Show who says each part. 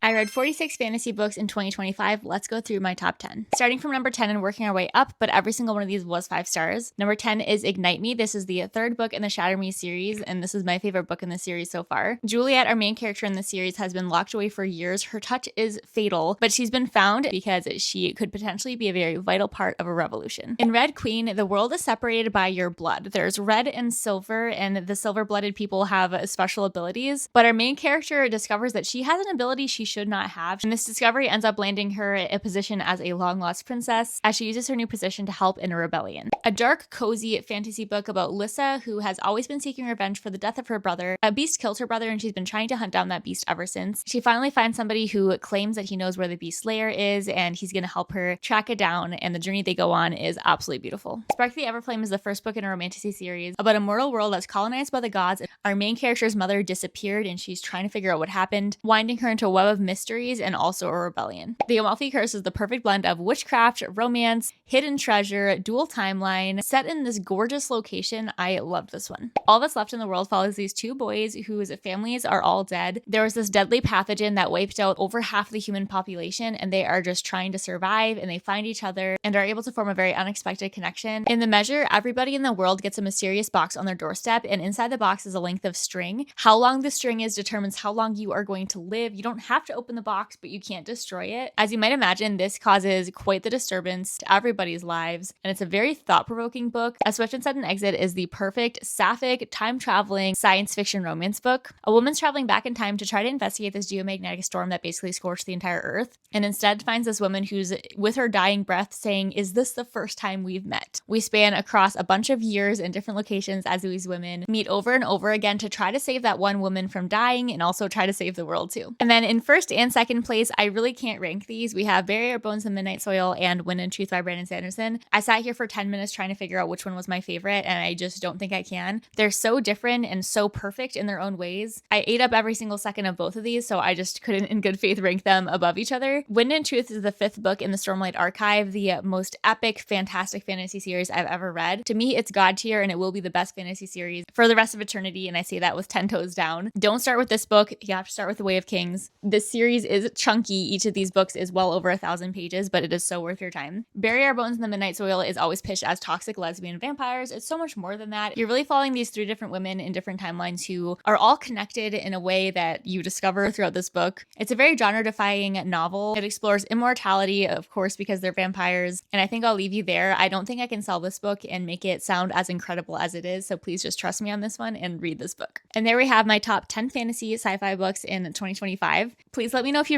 Speaker 1: I read 46 fantasy books in 2025. Let's go through my top 10. Starting from number 10 and working our way up, but every single one of these was 5 stars. Number 10 is Ignite Me. This is the third book in the Shatter Me series, and this is my favorite book in the series so far. Juliet, our main character in the series, has been locked away for years. Her touch is fatal, but she's been found because she could potentially be a very vital part of a revolution. In Red Queen, the world is separated by your blood. There's red and silver, and the silver-blooded people have special abilities, but our main character discovers that she has an ability she should not have, and this discovery ends up landing her a position as a long-lost princess as she uses her new position to help in a rebellion. A dark, cozy fantasy book about Lissa, who has always been seeking revenge for the death of her brother. A beast killed her brother, and she's been trying to hunt down that beast ever since. She finally finds somebody who claims that he knows where the beast lair is, and he's going to help her track it down, and the journey they go on is absolutely beautiful. Spark the Everflame is the first book in a romantasy series about a mortal world that's colonized by the gods. Our main character's mother disappeared, and she's trying to figure out what happened, winding her into a web of mysteries and also a rebellion. The Amalfi Curse is the perfect blend of witchcraft, romance, hidden treasure, dual timeline, set in this gorgeous location. I loved this one. All That's Left in the World follows these two boys whose families are all dead. There was this deadly pathogen that wiped out over half the human population, and they are just trying to survive, and they find each other and are able to form a very unexpected connection. In the measure, everybody in the world gets a mysterious box on their doorstep, and inside the box is a length of string. How long the string is determines how long you are going to live. You don't have to open the box, but you can't destroy it. As you might imagine, this causes quite the disturbance to everybody's lives, and it's a very thought-provoking book. A Swift and Sudden Exit is the perfect sapphic, time-traveling science fiction romance book. A woman's traveling back in time to try to investigate this geomagnetic storm that basically scorched the entire Earth, and instead finds this woman who's with her dying breath saying, "Is this the first time we've met?" We span across a bunch of years in different locations as these women meet over and over again to try to save that one woman from dying and also try to save the world too. And then in first and second place, I really can't rank these. We have Bury Our Bones in Midnight Soil and Wind and Truth by Brandon Sanderson. I sat here for 10 minutes trying to figure out which one was my favorite, and I just don't think I can. They're so different and so perfect in their own ways. I ate up every single second of both of these, so I just couldn't in good faith rank them above each other. Wind and Truth is the 5th book in the Stormlight Archive, the most epic, fantastic fantasy series I've ever read. To me, it's God tier, and it will be the best fantasy series for the rest of eternity, and I say that with 10 toes down. Don't start with this book. You have to start with The Way of Kings. This series is chunky. Each of these books is well over 1,000 pages, but it is so worth your time. Bury Our Bones in the Midnight Soil is always pitched as toxic lesbian vampires. It's so much more than that. You're really following these 3 different women in different timelines who are all connected in a way that you discover throughout this book. It's a very genre-defying novel. It explores immortality, of course, because they're vampires, and I think I'll leave you there. I don't think I can sell this book and make it sound as incredible as it is, so please just trust me on this one and read this book. And there we have my top 10 fantasy sci-fi books in 2025. Please let me know if you